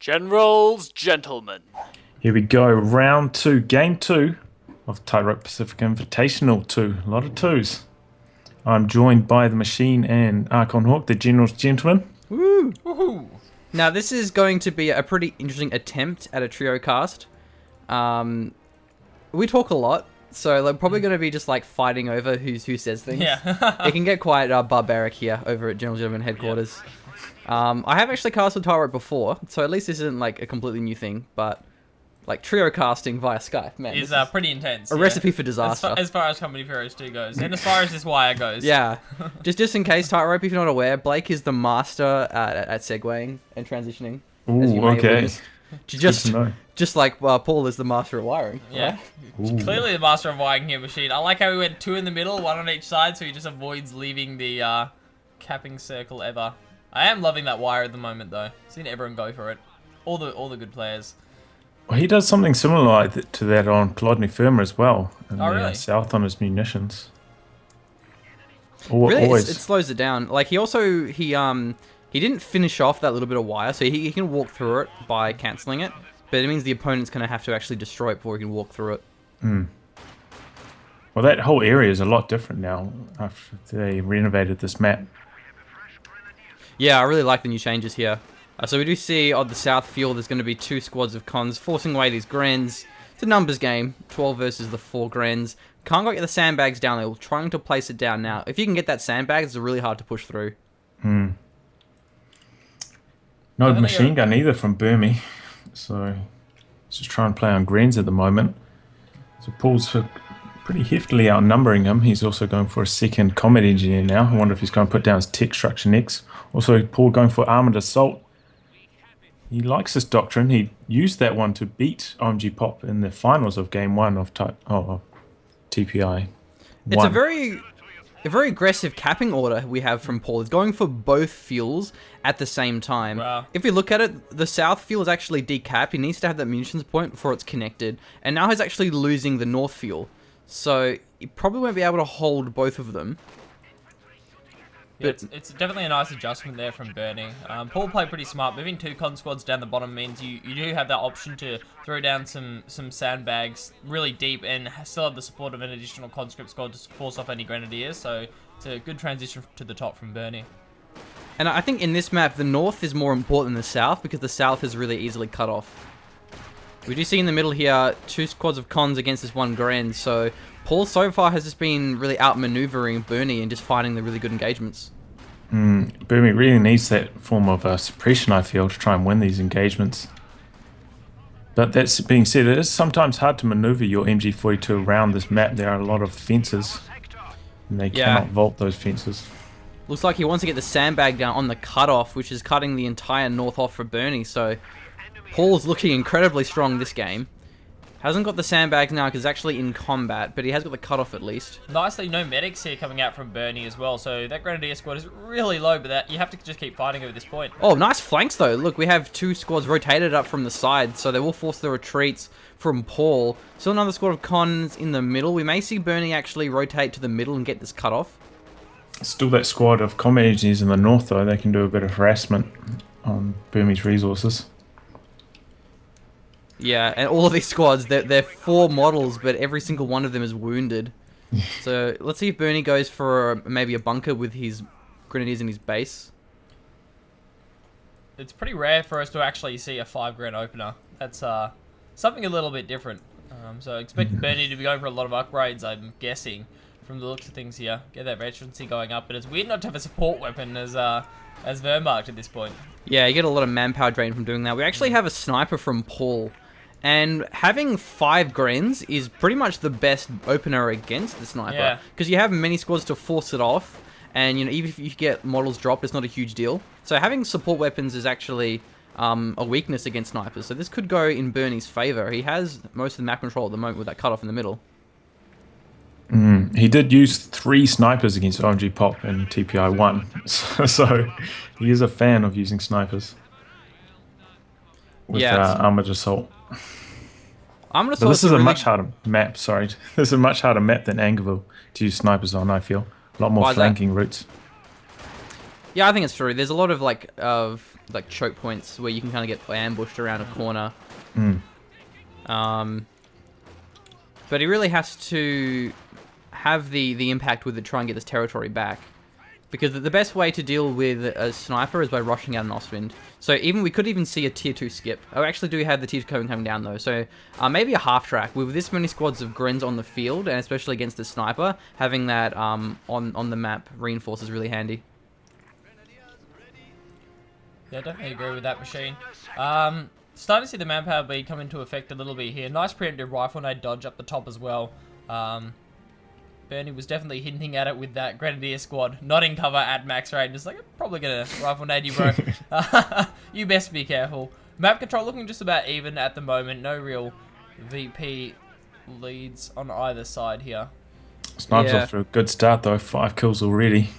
Generals, gentlemen. Here we go, round 2, game 2 of Tightropes Pacific Invitational 2. A lot of 2s. I'm joined by the Machine and Archon Hawk, the Generals, gentlemen. Woo! Woohoo! Now this is going to be a pretty interesting attempt at a trio cast. We talk a lot, so they're probably going to be just like fighting over who says things. Yeah. It can get quite barbaric here over at General Gentleman headquarters. Yeah. I have actually casted Tightrope before, so at least this isn't like a completely new thing, but like trio casting via Skype, man. Is pretty intense. A recipe for disaster. As far as Company of Heroes 2 goes, and as far as this wire goes. Yeah. just in case, Tightrope, if you're not aware, Blake is the master at segueing and transitioning. Ooh, as you may have okay. witnessed. Just like Paul is the master of wiring. Yeah. Right? Clearly the master of wiring here, Machine. I like how we went 2 in the middle, 1 on each side, so he just avoids leaving the capping circle ever. I am loving that wire at the moment, though. Seen everyone go for it. All the good players. Well, he does something similar to that on Klodny Firma as well. In Oh, really? South on his munitions. Really, Always. it slows it down. Like he didn't finish off that little bit of wire, so he can walk through it by cancelling it. But it means the opponent's going to have to actually destroy it before he can walk through it. Well, that whole area is a lot different now after they renovated this map. Yeah, I really like the new changes here. So we do see on the south field there's going to be 2 squads of cons forcing away these Grens. It's a numbers game, 12 versus the 4 Grens. Can't quite get the sandbags down. They're trying to place it down now. If you can get that sandbag, it's really hard to push through. No machine gun either from Burmie. So he's just trying to play on Grens at the moment. So Paul's pretty heftily outnumbering him. He's also going for a second combat engineer now. I wonder if he's going to put down his tech structure next. Also, Paul going for armored assault. He likes this doctrine. He used that one to beat OMG Pop in the finals of game 1 of TPI. It's a very aggressive capping order we have from Paul. He's going for both fuels at the same time. Wow. If we look at it, the south fuel is actually decapped. He needs to have that munitions point before it's connected. And now he's actually losing the north fuel. So he probably won't be able to hold both of them. Yeah, it's definitely a nice adjustment there from Burnie. Paul played pretty smart. Moving 2 con squads down the bottom means you do have that option to throw down some sandbags really deep and still have the support of an additional conscript squad to force off any grenadiers. So it's a good transition to the top from Burnie. And I think in this map, the north is more important than the south because the south is really easily cut off. We do see in the middle here 2 squads of cons against this 1 Gren, so Paul so far has just been really outmaneuvering Burnie and just finding the really good engagements. Burmie really needs that form of suppression, I feel, to try and win these engagements. But that being said, it is sometimes hard to maneuver your MG42 around this map. There are a lot of fences, and they cannot vault those fences. Looks like he wants to get the sandbag down on the cutoff, which is cutting the entire north off for Burnie, so Paul's looking incredibly strong this game. Hasn't got the sandbags now because he's actually in combat, but he has got the cutoff at least. Nicely, no medics here coming out from Burnie as well, so that Grenadier squad is really low, but that you have to just keep fighting over this point. Oh, nice flanks though. Look, we have 2 squads rotated up from the side, so they will force the retreats from Paul. Still another squad of cons in the middle. We may see Burnie actually rotate to the middle and get this cutoff. Still that squad of combat engineers in the north, though. They can do a bit of harassment on Burmie's resources. Yeah, and all of these squads, they're 4 models, but every single one of them is wounded. So let's see if Burnie goes for maybe a bunker with his grenadiers in his base. It's pretty rare for us to actually see a 5 Gren opener. That's something a little bit different. So I expect Burnie to be going for a lot of upgrades, I'm guessing, from the looks of things here. Get that veterancy going up, but it's weird not to have a support weapon as Wehr marked at this point. Yeah, you get a lot of manpower drain from doing that. We actually have a sniper from Paul. And having 5 Grens is pretty much the best opener against the sniper. Because you have many squads to force it off. And even if you get models dropped, it's not a huge deal. So having support weapons is actually a weakness against snipers. So this could go in Burnie's favor. He has most of the map control at the moment with that cutoff in the middle. He did use 3 snipers against OMG Pop in TPI1. So he is a fan of using snipers. With armored assault. But this is a much harder map, sorry. This is a much harder map than Angerville to use snipers on, I feel. A lot more flanking routes. Yeah, I think it's true. There's a lot of like choke points where you can kind of get ambushed around a corner. But he really has to have the impact with it, try and get this territory back. Because the best way to deal with a sniper is by rushing out an Ostwind. So we could even see a tier 2 skip. Oh, actually do have the tier 2 coming down though. So maybe a half track. With this many squads of Grins on the field, and especially against the sniper, having that on the map reinforce is really handy. Yeah, definitely agree with that, Machine. Starting to see the manpower bead come into effect a little bit here. Nice preemptive rifle nade dodge up the top as well. Burmie was definitely hinting at it with that Grenadier squad. Not in cover at max range. Just like, I'm probably going to rifle nade you, bro. You best be careful. Map control looking just about even at the moment. No real VP leads on either side here. Snipes off to a good start though. 5 kills already.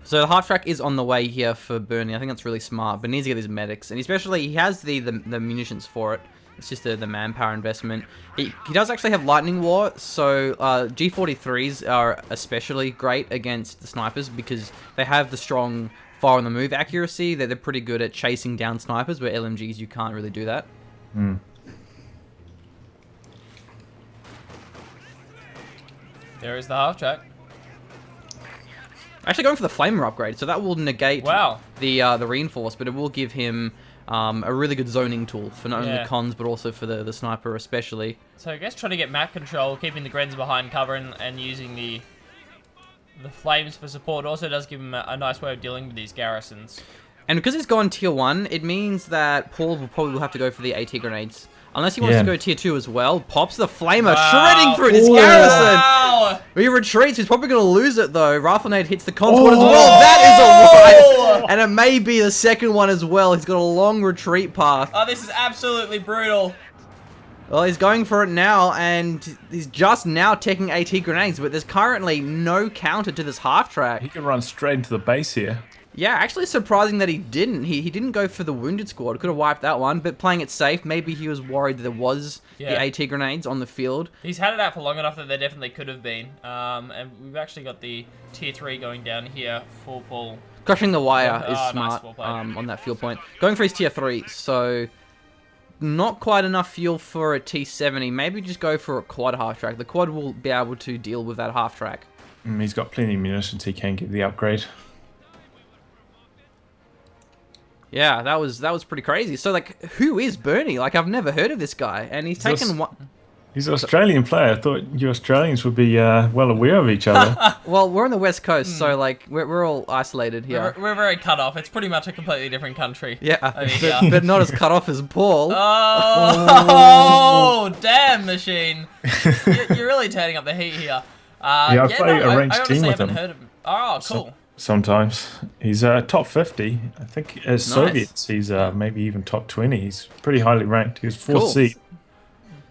So the half track is on the way here for Burmie. I think that's really smart, but needs to get his medics, and especially he has the munitions for it. It's just the manpower investment. He does actually have Lightning War, so G43s are especially great against the snipers because they have the strong fire on the move accuracy. They're pretty good at chasing down snipers, where LMGs you can't really do that. There is the half track. Actually going for the Flamer upgrade, so that will negate the reinforce, but it will give him a really good zoning tool for not only cons, but also for the sniper especially. So I guess trying to get map control, keeping the Grens behind cover and using the flames for support also does give him a nice way of dealing with these garrisons. And because he's gone tier 1, it means that Paul will probably have to go for the AT grenades. Unless he wants to go tier 2 as well. Pops the Flamer, shredding through this garrison! Wow. He retreats, he's probably going to lose it though. Rifle nade hits the consort as well. That is a right! And it may be the second one as well. He's got a long retreat path. Oh, this is absolutely brutal. Well, he's going for it now, and he's just now taking AT grenades, but there's currently no counter to this half track. He can run straight into the base here. Yeah, actually surprising that he didn't. He didn't go for the wounded squad. Could have wiped that one, but playing it safe. Maybe he was worried that there was the AT grenades on the field. He's had it out for long enough that there definitely could have been. And we've actually got the tier 3 going down here for Paul. Crushing the wire is nice, smart well on that fuel point. Going for his tier 3, so not quite enough fuel for a T70. Maybe just go for a quad half track. The quad will be able to deal with that half track. He's got plenty of munitions. He can get the upgrade. Yeah, that was pretty crazy. So, like, who is Burmie? Like, I've never heard of this guy, and he's taken one. He's an Australian player. I thought you Australians would be well aware of each other. Well, we're on the West Coast, so, like, we're all isolated here. We're very cut off. It's pretty much a completely different country. Yeah, but not as cut off as Paul. Oh, damn, Machine. You're really turning up the heat here. I play a ranged team with him. Heard of him. Oh, cool. Sometimes he's top 50. I think as Soviets, he's maybe even top 20. He's pretty highly ranked. He was 4th seed.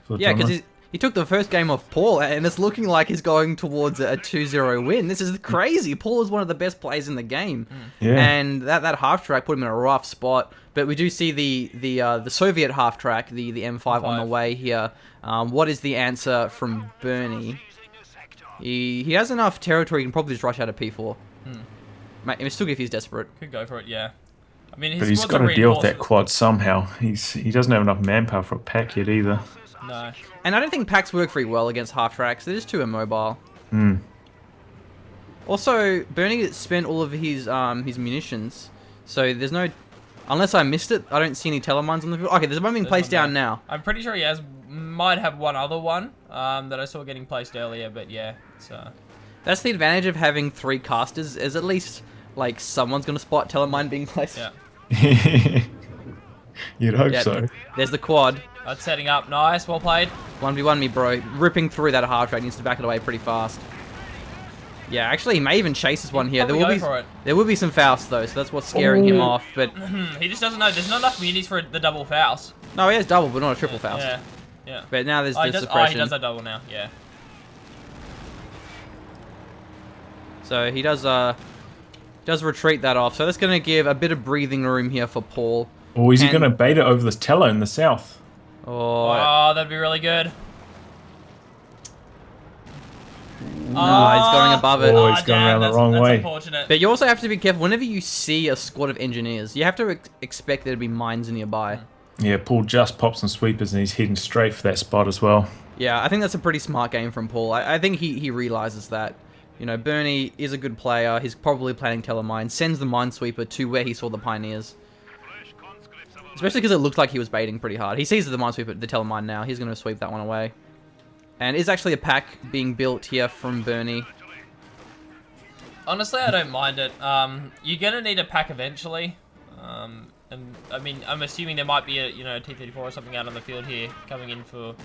Yeah, because he took the first game off Paul, and it's looking like he's going towards a 2-0 win. This is crazy. Paul is one of the best players in the game, and that half track put him in a rough spot. But we do see the Soviet half track, the M5 on the way here. What is the answer from Burmie? He has enough territory. He can probably just rush out of P4. Mate, still if he's desperate. Could go for it, yeah. I mean, but he's got to deal with that quad somehow. He doesn't have enough manpower for a pack yet either. No. And I don't think packs work very well against half tracks. They're just too immobile. Also, Burmie spent all of his munitions, so there's no. Unless I missed it, I don't see any telemines on the field. Okay, there's one being placed down now. I'm pretty sure he might have one other one that I saw getting placed earlier, but yeah, it's That's the advantage of having 3 casters, is at least, like, someone's going to spot telemine being placed. Yeah. You'd hope so. There's the quad. That's setting up. Nice, well played. 1v1 me, bro. Ripping through that half track. Needs to back it away pretty fast. Yeah, actually, he may even chase this one here. There will be some Faust, though, so that's what's scaring him off, but... He just doesn't know. There's not enough munis for the double Faust. No, he has double, but not a triple Faust. Yeah. But now there's the suppression. Oh, he does that double now, yeah. So he does retreat that off. So that's going to give a bit of breathing room here for Paul. Or is he going to bait it over this Tello in the south? Oh, that'd be really good. No, he's going above it. Oh, he's going around the wrong that's way. Unfortunate. But you also have to be careful. Whenever you see a squad of engineers, you have to expect there to be mines nearby. Yeah, Paul just pops some sweepers and he's heading straight for that spot as well. Yeah, I think that's a pretty smart game from Paul. I think he realizes that. You know, Burmie is a good player. He's probably planning telemine. Sends the minesweeper to where he saw the pioneers. Especially because it looked like he was baiting pretty hard. He sees the minesweeper, the telemine now. He's going to sweep that one away. And is actually a pack being built here from Burmie. Honestly, I don't mind it. You're gonna need a pack eventually. And I mean, I'm assuming there might be a T-34 or something out on the field here coming in for.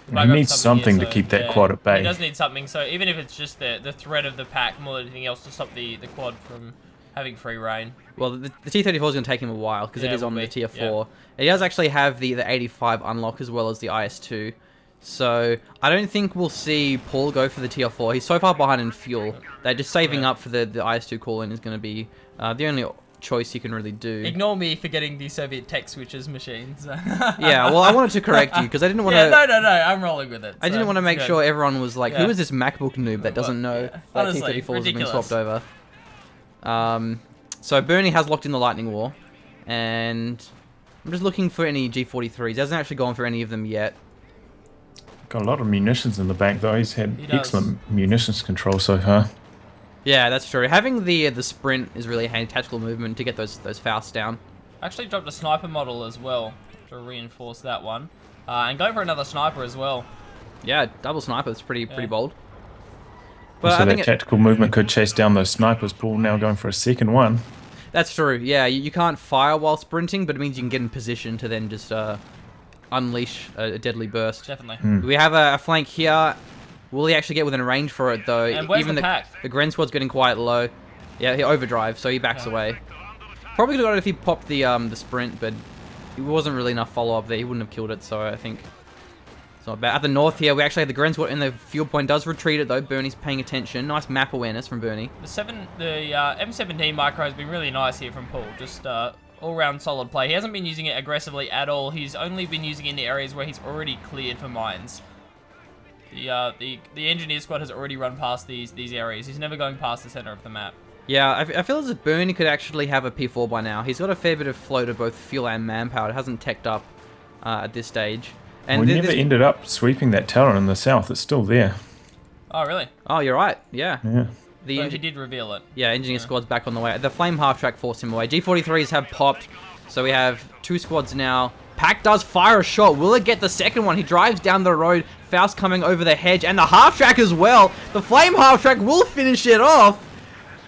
He needs something to keep that quad at bay. He does need something. So even if it's just the threat of the pack more than anything else to stop the quad from having free reign. Well, the T-34 is going to take him a while because it is on the tier 4. Yeah. He does actually have the 85 unlock as well as the IS-2. So I don't think we'll see Paul go for the tier 4. He's so far behind in fuel that just saving up for the IS-2 call-in is going to be the only choice you can really do. Ignore me for getting the Soviet tech switches machines. Yeah, well, I wanted to correct you because I didn't want to... Yeah, no, I'm rolling with it. I didn't want to make sure everyone was like, Yeah. who is this MacBook noob that doesn't know that Honestly, T-34s have been ridiculous. swapped over? So Burmie has locked in the Lightning War, and I'm just looking for any G43s. He hasn't actually gone for any of them yet. Got a lot of munitions in the bank though. He's had He does. excellent munitions control so far. Yeah, that's true. Having the sprint is really handy, tactical movement to get those Fausts down. Actually dropped a sniper model as well to reinforce that one. And going for another sniper as well. Yeah, double sniper is pretty bold. So I that think tactical movement could chase down those snipers. Paul now going for a second one. that's true. Yeah, you can't fire while sprinting, but it means you can get in position to then just unleash a deadly burst. Definitely. We have a flank here. Will he actually get within range for it though? And where's the pack? The Gren squad's getting quite low. Yeah, he overdrive, so he backs away. Probably could have got it if he popped the sprint, but it wasn't really enough follow up there. He wouldn't have killed it, so I think it's not bad. At the north here, we actually have the Gren squad, and the fuel point does retreat it though. Burnie's paying attention. Nice map awareness from Burmie. The M17 micro has been really nice here from Paul. Just all-round solid play. He hasn't been using it aggressively at all. He's only been using it in the areas where he's already cleared for mines. The engineer squad has already run past these areas. He's never going past the center of the map. Yeah, I feel as if Burmie could actually have a P4 by now. He's got a fair bit of flow to both fuel and manpower. It hasn't teched up at this stage. And We never ended up sweeping that tower in the south. It's still there. Oh, really? Oh, you're right. Yeah. Yeah. So he did reveal it. Yeah, engineer squad's back on the way. The flame half track forced him away. G43s have popped, so we have 2 squads now. Pack does fire a shot. Will it get the second one? He drives down the road. Faust coming over the hedge, and the half track as well. The flame half track will finish it off.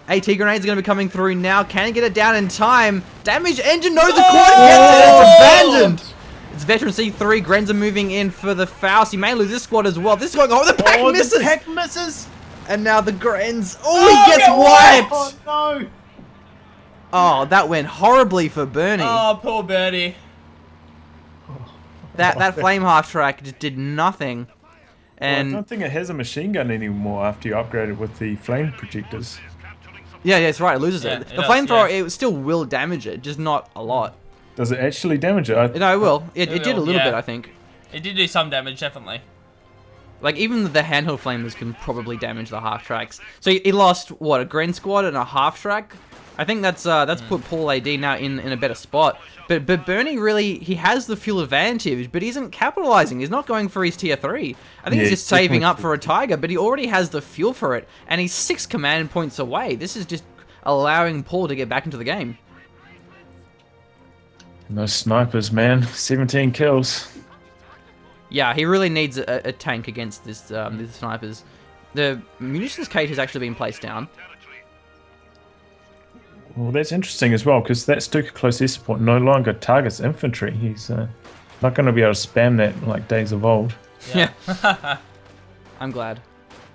AT grenades are going to be coming through now. Can he get it down in time? Damage engine knows the quad gets it. It's abandoned. It's veteran C3. Grens are moving in for the Faust. He may lose this squad as well. This is going on. The pack misses. The pack misses. And now the Grens. Oh, he gets wiped. Oh no. Oh, that went horribly for Burmie. Oh, poor Birdie. That flame half track just did nothing. I And don't think it has a machine gun anymore after you upgrade it with the flame projectors. yeah, it's right. It loses Yeah, it. it The does, flamethrower, yeah. it still will damage it, just not a lot. Does it actually damage it? No, it will. It It did a will, little yeah. bit, I think. It did do some damage, definitely. Like, even the handheld flamers can probably damage the half tracks. So he lost, what, a Gren squad and a half track? I think that's put Paul AD now in a better spot. But Burmie really, he has the fuel advantage, but he isn't capitalizing. He's not going for his tier 3. I think Yeah, he's just saving definitely. up for a Tiger, but he already has the fuel for it. And he's 6 command points away. This is just allowing Paul to get back into the game. And those snipers, man. 17 kills. Yeah, he really needs a tank against this these snipers. The munitions cage has actually been placed down. Well, that's interesting as well, because that Stuka close air support no longer targets infantry. He's not going to be able to spam that like days of old. Yeah. I'm glad.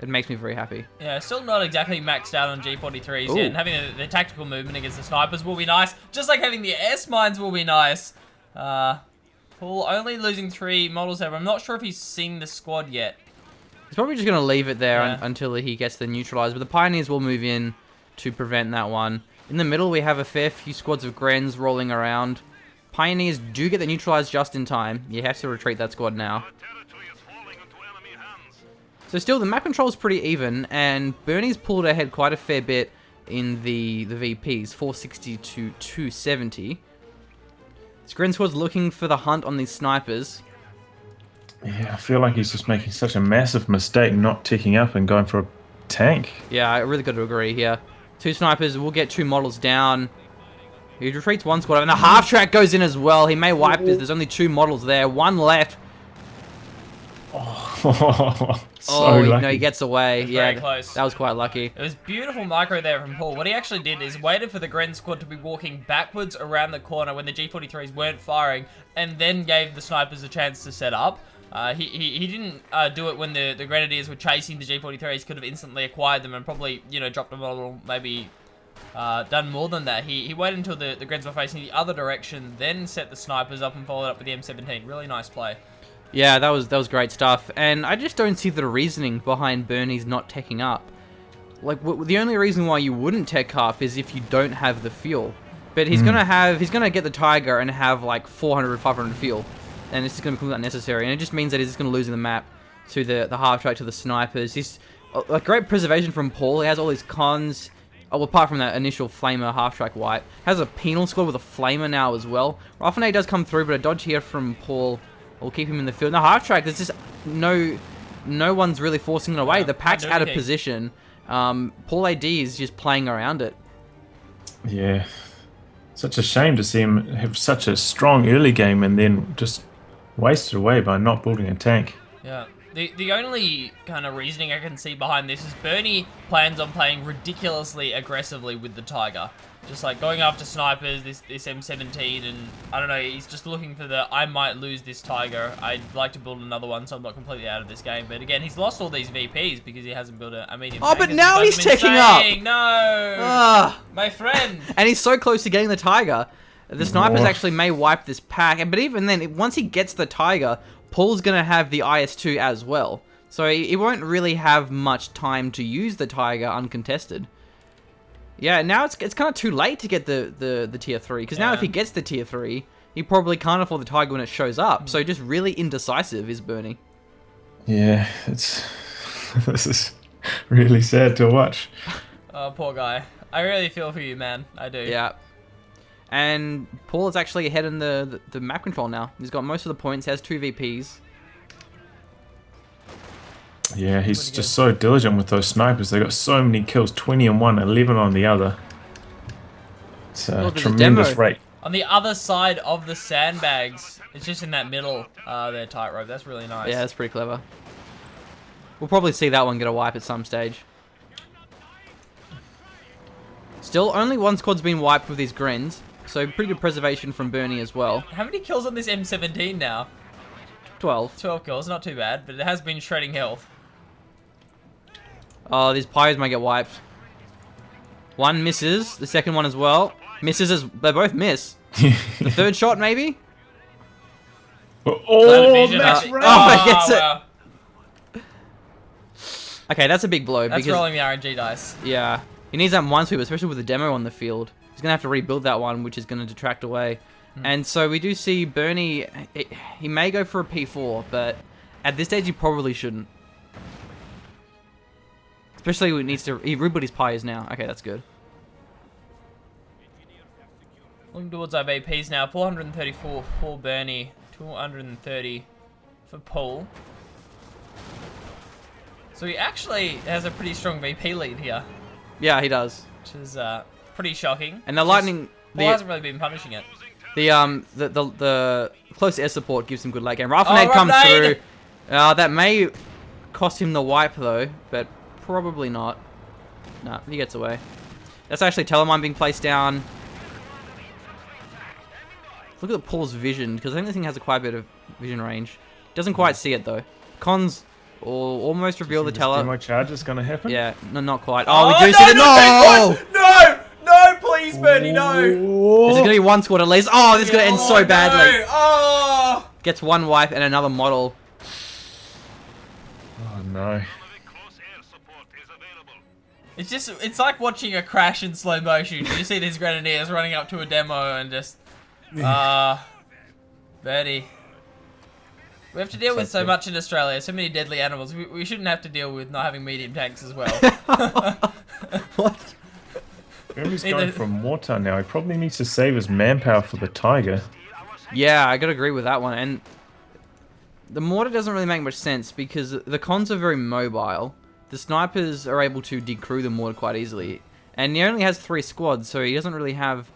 It makes me very happy. Yeah, still not exactly maxed out on G43s Ooh. yet, and having the tactical movement against the snipers will be nice, just like having the S-mines will be nice. Paul only losing 3 models there. I'm not sure if he's seen the squad yet. He's probably just going to leave it there Yeah. until he gets the neutralized, but the Pioneers will move in to prevent that one. In the middle, we have a fair few squads of Grens rolling around. Pioneers do get the neutralized just in time. You have to retreat that squad now. So still, the map control is pretty even, and Burmie's pulled ahead quite a fair bit in the VPs, 460 to 270. Scrin Squad's looking for the hunt on these snipers. Yeah, I feel like he's just making such a massive mistake not ticking up and going for a tank. Yeah, I really got to agree here. 2 snipers, we'll get 2 models down. He retreats 1 squad, and the half track goes in as well. He may wipe this. There's only 2 models there. 1 left. Lucky. No, he gets away. Yeah, very close. That was quite lucky. It was beautiful micro there from Paul. What he actually did is waited for the Gren squad to be walking backwards around the corner when the G43s weren't firing, and then gave the snipers a chance to set up. He didn't do it when the Grenadiers were chasing the G43s. Could have instantly acquired them and probably, you know, dropped a model, maybe done more than that. He waited until the Grens were facing the other direction, then set the snipers up and followed up with the M17. Really nice play. Yeah, that was great stuff, and I just don't see the reasoning behind Burmie's not teching up. Like, the only reason why you wouldn't tech up is if you don't have the fuel. But he's gonna get the Tiger and have like 400 or 500 fuel, and this is gonna become unnecessary, and it just means that he's just gonna lose the map to the half track to the snipers. He's like great preservation from Paul. He has all his cons. Oh, apart from that initial flamer half track wipe, has a penal squad with a flamer now as well. Raffinet does come through, but a dodge here from Paul will keep him in the field. In the half track, there's just no one's really forcing it away. The pack's out of position. Paul AD is just playing around it. Yeah. Such a shame to see him have such a strong early game and then just waste it away by not building a tank. Yeah. The only kind of reasoning I can see behind this is Burmie plans on playing ridiculously aggressively with the Tiger. Just like going after snipers, this M17, and I don't know, he's just looking for the, I might lose this Tiger. I'd like to build another one so I'm not completely out of this game. But again, he's lost all these VPs because he hasn't built a medium tank. But now he's taking up! No! My friend! And he's so close to getting the Tiger. The snipers actually may wipe this pack, but even then, once he gets the Tiger, Paul's going to have the IS-2 as well. So he won't really have much time to use the Tiger uncontested. Yeah, now it's kind of too late to get the tier 3, because now if he gets the tier 3, he probably can't afford the Tiger when it shows up. So just really indecisive is Burmie. Yeah, this is really sad to watch. Oh, poor guy. I really feel for you, man. I do. Yeah. And Paul is actually ahead in the map control now. He's got most of the points, has 2 VPs. Yeah, he's just so diligent with those snipers. They got so many kills, 20 on one, 11 on the other. It's a tremendous rate. On the other side of the sandbags, it's just in that middle there, Tightrope. That's really nice. Yeah, that's pretty clever. We'll probably see that one get a wipe at some stage. Still, only 1 squad's been wiped with these Grens, so pretty good preservation from Burmie as well. How many kills on this M17 now? 12. 12 kills, not too bad, but it has been shredding health. Oh, these pyros might get wiped. 1 misses, the second one as well. Misses as they both miss. The third shot, maybe? Oh, that's right. Oh, gets it. Wow. Okay, that's a big blow. That's because, rolling the RNG dice. Yeah. He needs that one sweep, especially with the demo on the field. He's going to have to rebuild that one, which is going to detract away. And so we do see Burmie, he may go for a P4, but at this stage he probably shouldn't. Especially when he needs to, he rebuild his pyres now. Okay, that's good. Looking towards our VPs now. 434 for Burmie, 230 for Paul. So he actually has a pretty strong VP lead here. Yeah, he does. Which is pretty shocking. And the lightning... Paul hasn't really been punishing it. The close air support gives him good late game. Raffinet comes through. That may cost him the wipe though, but probably not. No, he gets away. That's actually Telemine being placed down. Look at Paul's vision, because I think this thing has quite a bit of vision range. Doesn't quite see it though. Cons almost reveal the teller. My charge is going to happen? Yeah, no, not quite. Oh, we do see it. No! No! No, please, Burmie, no! There's going to be 1 squad at least. Oh, this is going to end so badly. No. Oh! Gets 1 wipe and another model. Oh, no. It's just, it's like watching a crash in slow motion. You see these Grenadiers running up to a demo and just, Burmie. We have to deal with so much in Australia, so many deadly animals. We shouldn't have to deal with not having medium tanks as well. What? Burmie's going for mortar now. He probably needs to save his manpower for the tiger. Yeah, I gotta agree with that one. And the mortar doesn't really make much sense because the cons are very mobile. The snipers are able to decrew the mortar quite easily. And he only has 3 squads, so he doesn't really have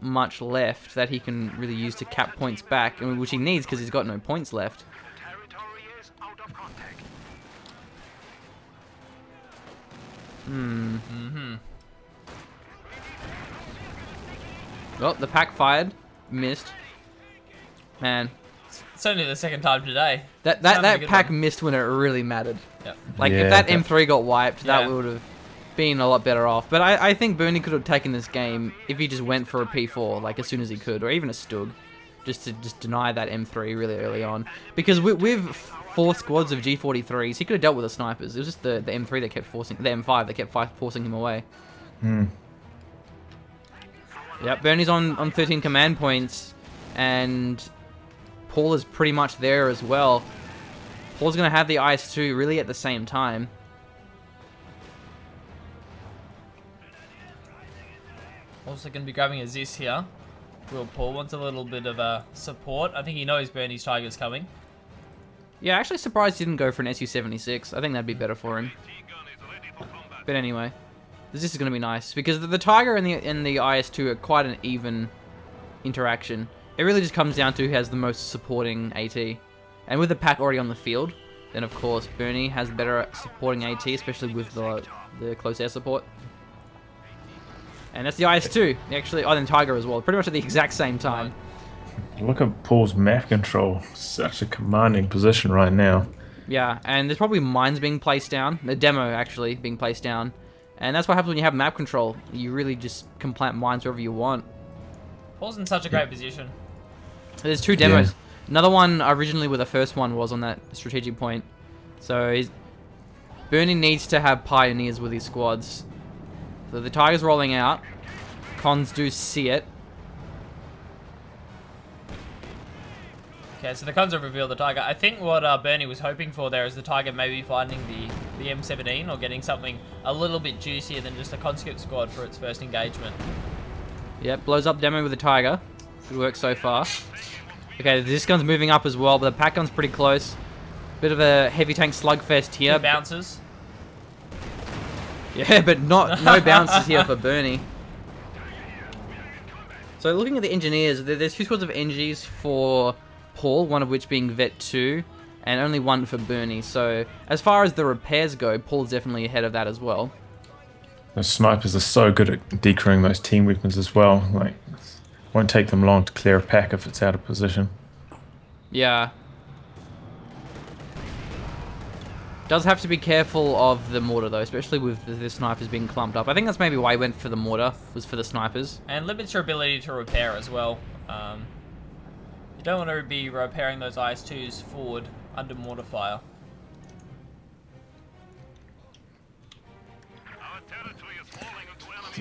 much left that he can really use to cap points back, which he needs because he's got no points left. Well, the pack fired, missed. Man, It's only the second time today. that pack missed when it really mattered. Yep. Like Yeah, if that that- M3 got wiped, Yeah. that would have been a lot better off. But I think Burmie could have taken this game if he just went for a P4 like as soon as he could, or even a Stug, just to deny that M3 really early on. Because with 4 squads of G43s, he could have dealt with the snipers. It was just the M3 that kept forcing, the M5 that kept forcing him away. Yep, Burmie's on 13 command points, and Paul is pretty much there as well. Paul's going to have the IS-2 really at the same time. Also going to be grabbing a Zis here. Will Paul wants a little bit of support. I think he knows Burmie's tiger's coming. Yeah, actually surprised he didn't go for an SU-76. I think that'd be better for him. But anyway, this is going to be nice because the Tiger and the IS-2 are quite an even interaction. It really just comes down to who has the most supporting AT. And with the pack already on the field, then of course Burmie has better supporting AT, especially with the close air support. And that's the IS-2, actually. Oh, then Tiger as well. Pretty much at the exact same time. Look at Paul's map control. Such a commanding position right now. Yeah, and there's probably mines being placed down. The demo, actually, being placed down. And that's what happens when you have map control. You really just can plant mines wherever you want. Paul's in such a great position. There's 2 demos. Another one originally where the first one was on that strategic point. So Burmie needs to have pioneers with his squads. So the Tiger's rolling out. Cons do see it. Okay, so the cons have revealed the tiger. I think what Burmie was hoping for there is the tiger maybe finding the M17 or getting something a little bit juicier than just a conscript squad for its first engagement. Yep, blows up demo with the Tiger. Good work so far. Okay, this gun's moving up as well, but the pack gun's pretty close. Bit of a heavy tank slugfest here. 2 bounces. Yeah, but no bounces here for Burmie. So looking at the engineers, there's 2 squads of NGs for Paul, one of which being Vet 2, and only 1 for Burmie. So as far as the repairs go, Paul's definitely ahead of that as well. Those snipers are so good at decrewing those team weapons as well. Like, won't take them long to clear a pack if it's out of position. Yeah. Does have to be careful of the mortar though, especially with the snipers being clumped up. I think that's maybe why he went for the mortar, was for the snipers. And limits your ability to repair as well. You don't want to be repairing those IS-2s forward under mortar fire.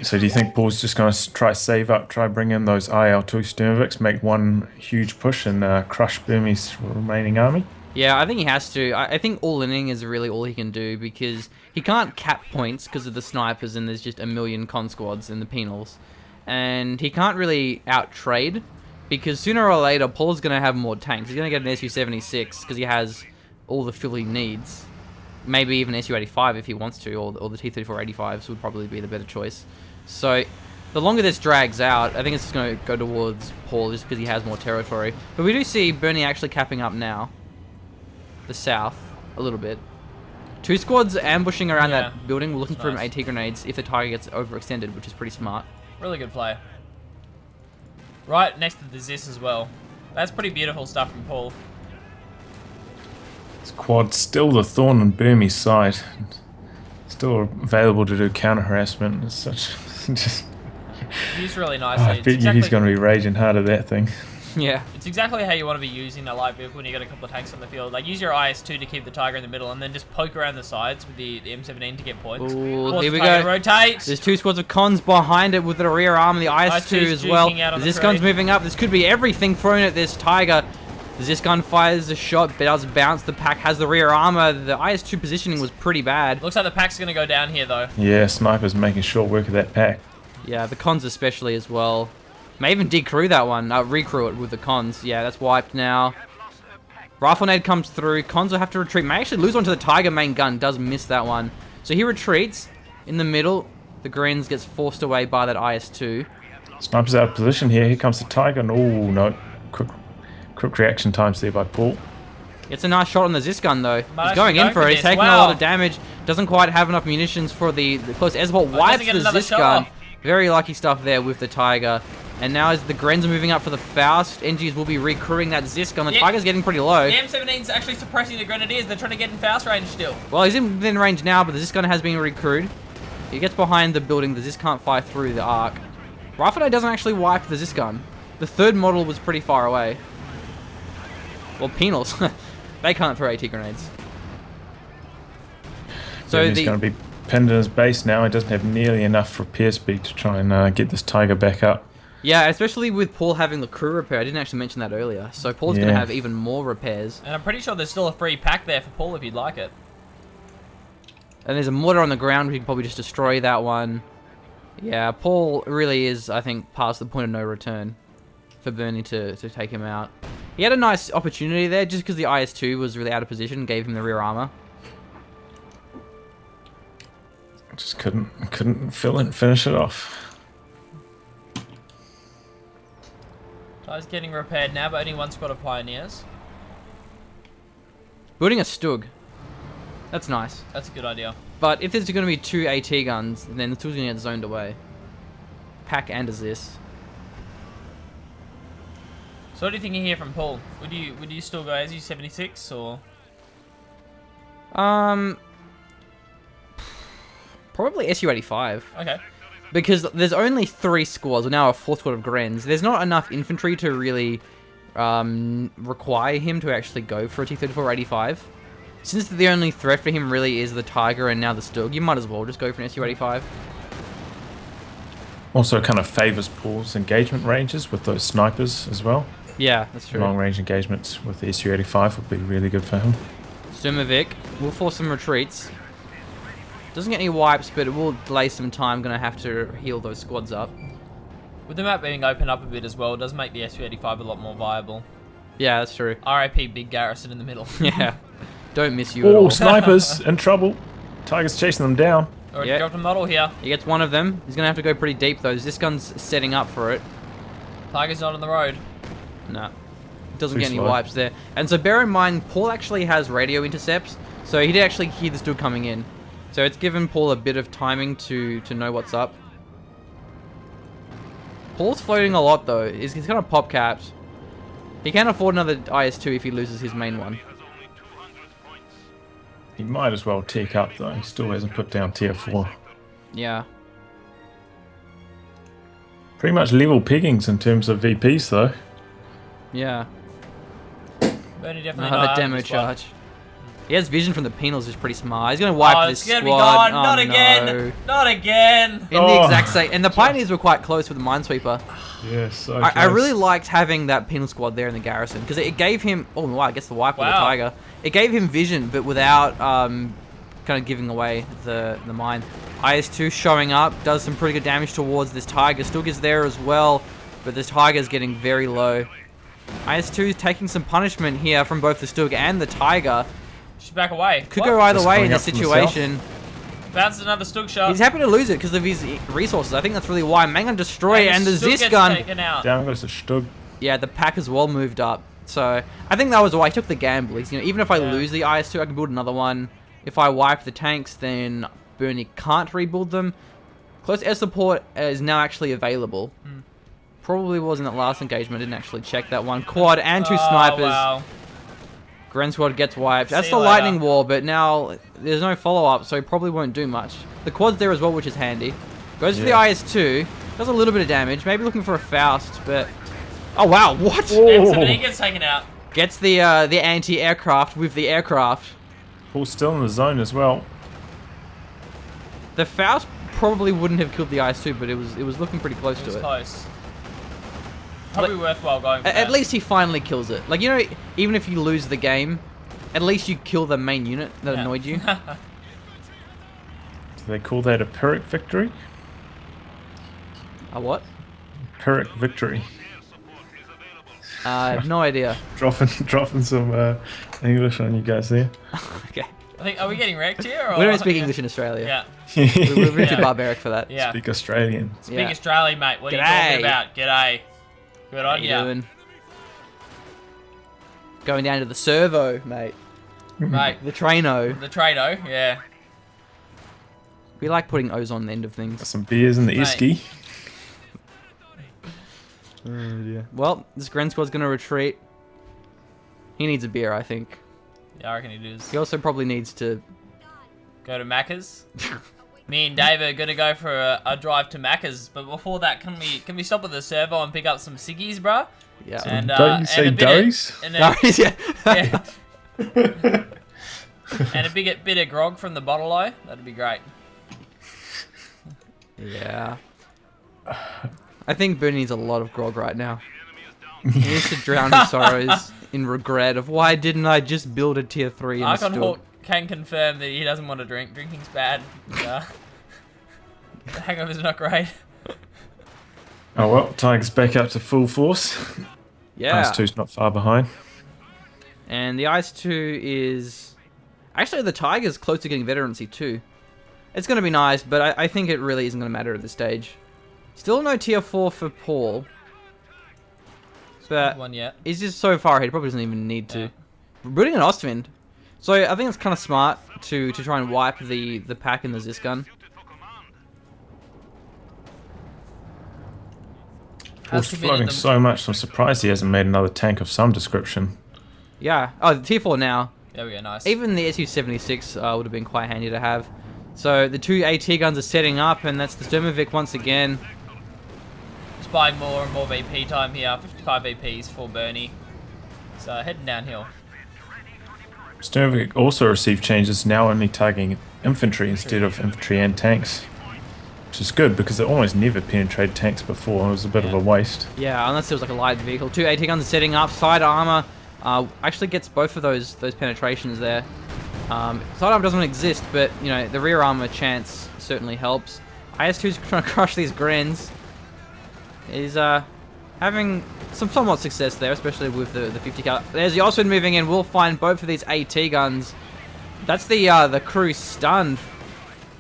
So do you think Paul's just going to try save up, try bring in those IL-2 Sturmviks, make one huge push and crush Burmie's remaining army? Yeah, I think he has to. I think all-inning is really all he can do because he can't cap points because of the snipers and there's just a million con squads in the penals. And he can't really out-trade because sooner or later Paul's going to have more tanks. He's going to get an SU-76 because he has all the fuel he needs. Maybe even SU-85 if he wants to, or the T-34-85s would probably be the better choice. So the longer this drags out, I think it's just going to go towards Paul just because he has more territory. But we do see Burmie actually capping up now. The south, a little bit. 2 squads ambushing around that building, looking for nice. AT grenades if the Tiger gets overextended, which is pretty smart. Really good play. Right next to the Zis as well. That's pretty beautiful stuff from Paul. This quad's still the thorn in Burmie's side. Still available to do counter harassment. It's such just. He's really nice. I bet you he's going to be raging hard at that thing. Yeah. It's exactly how you want to be using a light vehicle when you got a couple of tanks on the field. Like, use your IS-2 to keep the Tiger in the middle, and then just poke around the sides with the M17 to get points. Ooh, Force here the we Tiger go. to rotate. There's 2 squads of cons behind it with the rear arm and the IS-2 IS-2's as well. juking out on the This gun's tree. moving up. This could be everything thrown at this Tiger. The Zis gun fires a shot, but does bounce. The pack has the rear armor. The IS-2 positioning was pretty bad. Looks like the pack's going to go down here, though. Yeah, Sniper's making short work of that pack. Yeah, the cons especially as well. May even decrew that one. Recrew it with the cons. Yeah, that's wiped now. Rifle nade comes through. Cons will have to retreat. May actually lose onto the Tiger main gun. Does miss that one. So he retreats in the middle. The Greens gets forced away by that IS-2. Sniper's out of position here. Here comes the Tiger. And, oh, no. Quick reaction times there by Paul. It's a nice shot on the Zis gun, though. He's Actually going in for it. He's this. taking a lot of damage. Doesn't quite have enough munitions for the close air support. Wipes the Zis gun. Very lucky stuff there with the Tiger. And now as the Grens are moving up for the Faust, NGs will be recrewing that Zis gun. The Tiger's getting pretty low. The M17's actually suppressing the Grenadiers. They're trying to get in Faust range still. Well, he's in within range now, but the Zis gun has been recrewed. He gets behind the building. The Zis can't fire through the arc. Rifle nade doesn't actually wipe the Zis gun. The third model was pretty far away. Well, penals. They can't throw AT grenades. So he's going to be pinned in his base now. He doesn't have nearly enough repair speed to try and get this Tiger back up. Yeah, especially with Paul having the crew repair. I didn't actually mention that earlier. So Paul's going to have even more repairs. And I'm pretty sure there's still a free pack there for Paul if you'd like it. And there's a mortar on the ground. We can probably just destroy that one. Yeah, Paul really is, I think, past the point of no return for Burmie to take him out. He had a nice opportunity there just because the IS-2 was really out of position, gave him the rear armor. Just couldn't finish it off. Ty's getting repaired now, but only one squad of Pioneers. Building a Stug. That's nice. That's a good idea. But if there's going to be 2 AT guns, then the Stug's going to get zoned away. Pack and as this. So what do you think you hear from Paul? Would you still go as SU-76 or? Probably SU-85. Okay. Because there's only 3 squads, or now a 4th squad of Grens. There's not enough infantry to really require him to actually go for a T-34 or 85. Since the only threat for him really is the Tiger and now the Stug, you might as well just go for an SU-85. Also kind of favours Paul's engagement ranges with those snipers as well. Yeah, that's true. Long range engagements with the SU-85 would be really good for him. Sturmovik will force some retreats. Doesn't get any wipes, but it will delay some time. Gonna have to heal those squads up. With the map being opened up a bit as well, it does make the SU-85 a lot more viable. Yeah, that's true. RIP big garrison in the middle. Yeah. Don't miss you at all. Oh, snipers in trouble. Tiger's chasing them down. Already dropped a model here. He gets one of them. He's gonna have to go pretty deep though. This gun's setting up for it. Tiger's not on the road. No. Doesn't Too get any slow. wipes there. And so bear in mind, Paul actually has radio intercepts. So he did actually hear this dude coming in. So it's given Paul a bit of timing to know what's up. Paul's floating a lot though. He's kind of pop capped. He can't afford another IS-2 if he loses his main one. He might as well tick up though. He still hasn't put down tier 4. Yeah. Pretty much level pickings in terms of VPs though. Yeah. Burmie definitely Another not demo out of this one. charge. He has vision from the penals, which is pretty smart. He's going to wipe this it's gonna squad. be gone. Not again. No. Not again. In the exact same. And the Pioneers were quite close with the Minesweeper. Yeah, so I really liked having that penal squad there in the garrison because it gave him. Oh wow! I guess the wipe with the Tiger. It gave him vision, but without kind of giving away the mine. IS-2 showing up does some pretty good damage towards this Tiger. Still gets there as well, but this Tiger's getting very low. IS-2 is taking some punishment here from both the Stug and the Tiger. She's back away. Could go either Just way in coming this up from the south. situation. Bounces another Stug shot. He's happy to lose it because of his resources. I think that's really why. Mangan destroy and the Stug Zis gets gun. taken out. down goes the Stug. Yeah, the pack as well moved up. So I think that was why he took the gamble. He's, even if I lose the IS-2, I can build another one. If I wipe the tanks, then Burmie can't rebuild them. Close air support is now actually available. Probably was in that last engagement. Didn't actually check that one. Quad and 2 snipers. Wow. Gren squad gets wiped. That's See the you later. lightning wall, but now there's no follow-up, so he probably won't do much. The quad's there as well, which is handy. Goes for the IS-2. Does a little bit of damage. Maybe looking for a Faust, but... Oh, wow. What? M17 gets taken out. Gets the anti-aircraft with the aircraft. Paul's still in the zone as well. The Faust probably wouldn't have killed the IS-2, but it was looking pretty close It to was it. close. Probably worthwhile going for At that. least he finally kills it. Like, you know, even if you lose the game, at least you kill the main unit that annoyed you. Do they call that a Pyrrhic victory? A what? Pyrrhic victory. I have no idea. Dropping some English on you guys there. Okay. I think, are we getting wrecked here? Or? We don't speak English in Australia. Yeah. We're really too Yeah. barbaric for that. Yeah. Speak Australian. Speak Yeah. Australian, mate. What are you G'day. talking about? G'day. Good How on you ya. doing? Going down to the servo, mate. Mate. The traino. The Trado, yeah. We like putting O's on the end of things. Some beers in the Mate. esky. Well, this Gren squad's going to retreat. He needs a beer, I think. Yeah, I reckon it is. He also probably needs to... Go to Macca's. Me and Dave are gonna go for a drive to Macca's, but before that, can we stop at the servo and pick up some ciggies, bruh? Yeah. And, Don't you say and a bit durries? of, and No, a, yeah. yeah. And a bit of grog from the bottle-o. That'd be great. Yeah. I think Burnie needs a lot of grog right now. He needs to drown his sorrows in regret of why didn't I just build a tier 3 and Archon still... Hawk can confirm that he doesn't want to drink. Drinking's bad. The hangover's not great. Oh well, Tiger's back up to full force. Yeah. Ice 2's not far behind. And the Ice 2 is... Actually, the Tiger's close to getting veterancy too. It's going to be nice, but I think it really isn't going to matter at this stage. Still no tier 4 for Paul. But One yet. he's just so far ahead, he probably doesn't even need to. Yeah. We're building an Ostwind. So I think it's kind of smart to try and wipe the pack and the Zis gun. Paul's floating so much, I'm surprised he hasn't made another tank of some description. Yeah. Oh, the tier 4 now. There we go, nice. Even the SU-76 would have been quite handy to have. So the two AT guns are setting up, and that's the Sturmovik once again. Just buying more and more VP time here. 55 VPs for Burnie. So heading downhill. Sturmovik also received changes, now only targeting infantry instead of infantry and tanks. Which is good, because they almost never penetrated tanks before. It was a bit of a waste. Yeah, unless it was like a light vehicle. Two AT guns are setting up. Side armor actually gets both of those penetrations there. Side armor doesn't exist, but you know the rear armor chance certainly helps. IS-2's trying to crush these Grens. He's having some somewhat success there, especially with the 50 cal. There's the Ostwind moving in. We'll find both of these AT guns. That's the crew stunned.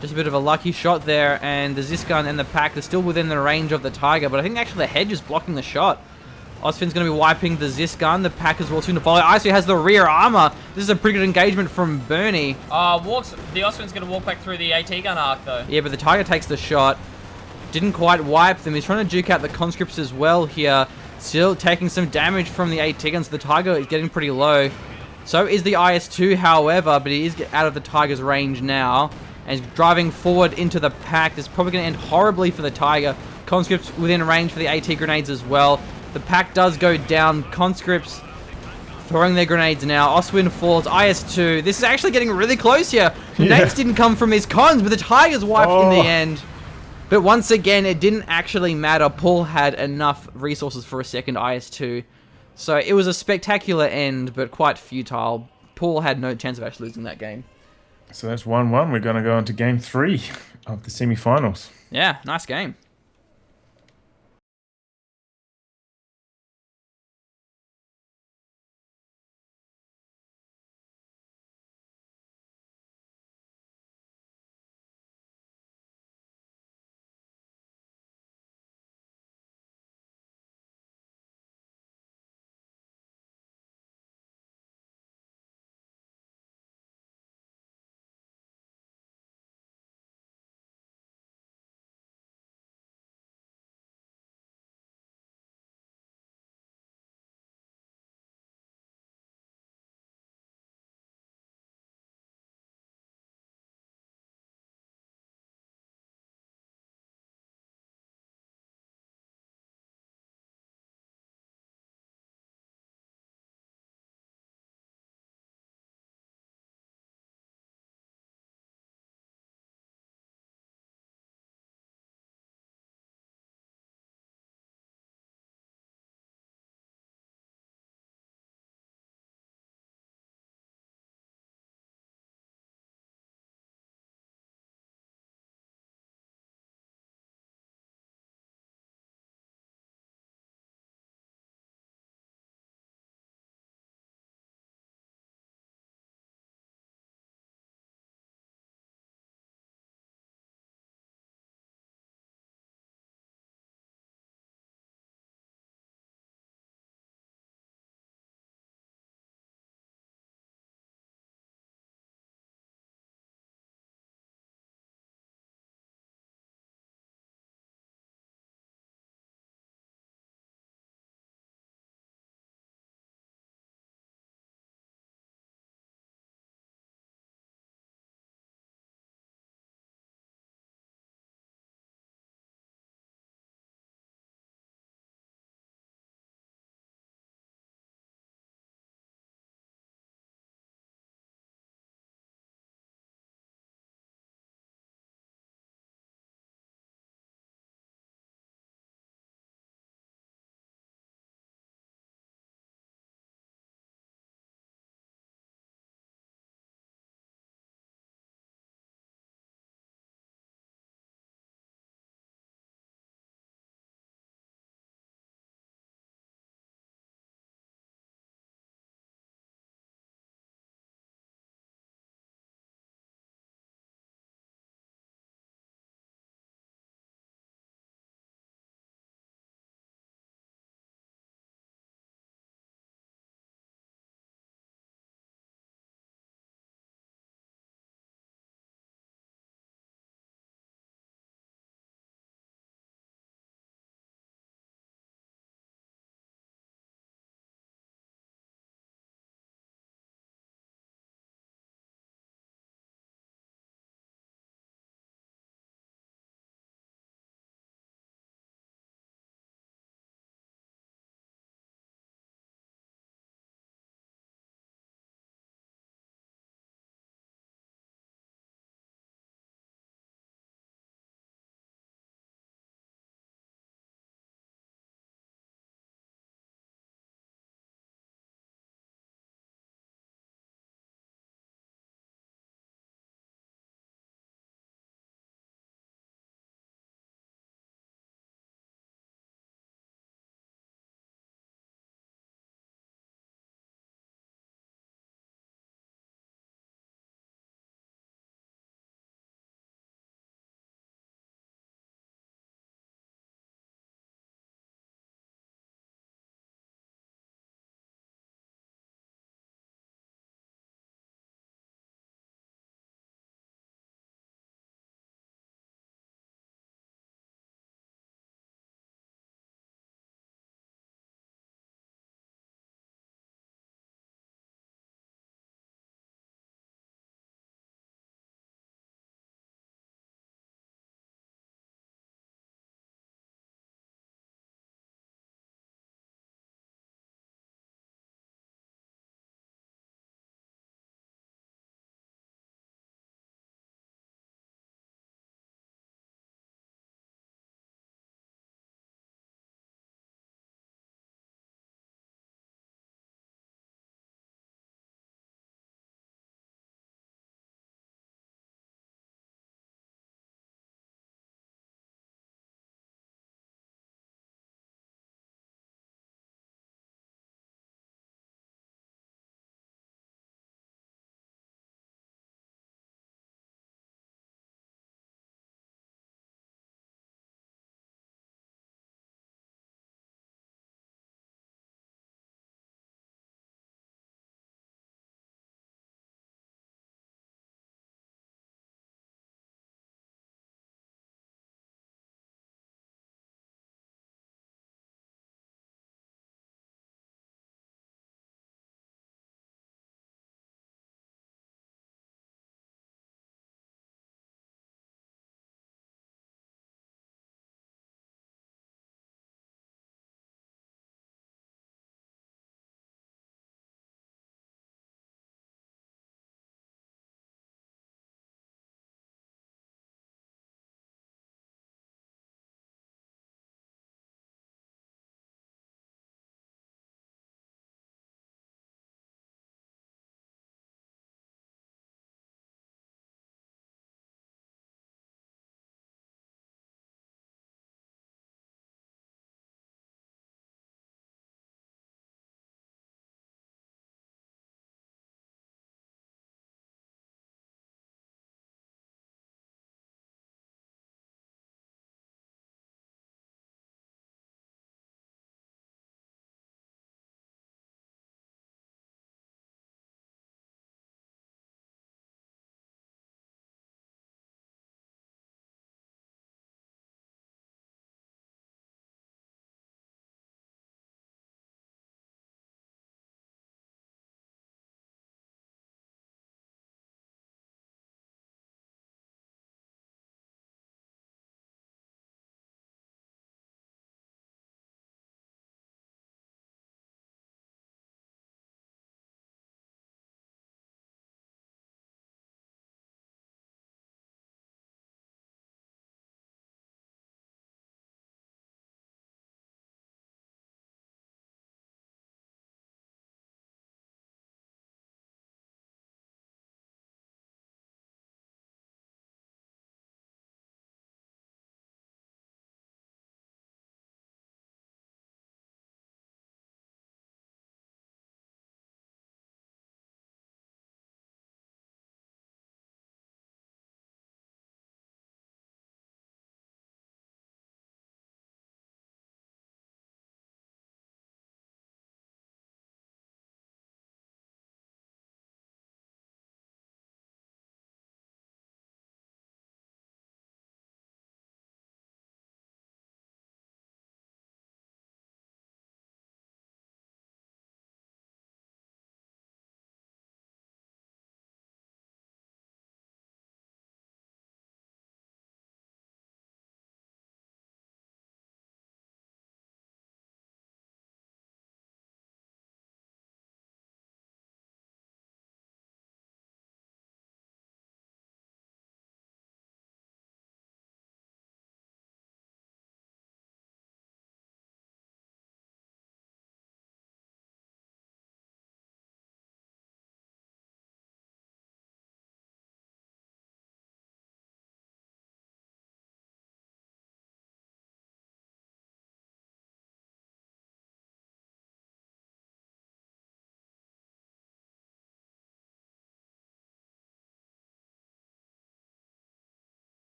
Just a bit of a lucky shot there, and the Zis gun and the pack are still within the range of the Tiger, but I think actually the hedge is blocking the shot. Ostwind's going to be wiping the Zis gun. The pack is well soon to follow. ISU has the rear armor. This is a pretty good engagement from Burnie. The Ostwind's going to walk back through the AT gun arc, though. Yeah, but the Tiger takes the shot. Didn't quite wipe them. He's trying to duke out the conscripts as well here. Still taking some damage from the AT guns. The Tiger is getting pretty low. So is the IS-2, however, but he is out of the Tiger's range now. And he's driving forward into the pack. This is probably going to end horribly for the Tiger. Conscripts within range for the AT grenades as well. The pack does go down. Conscripts throwing their grenades now. Ostwind falls. IS-2. This is actually getting really close here. Grenades didn't come from his cons, but the Tiger's wiped in the end. But once again, it didn't actually matter. Paul had enough resources for a second IS-2. So it was a spectacular end, but quite futile. Paul had no chance of actually losing that game. So that's 1-1. We're going to go into game 3 of the semi-finals. Yeah, nice game.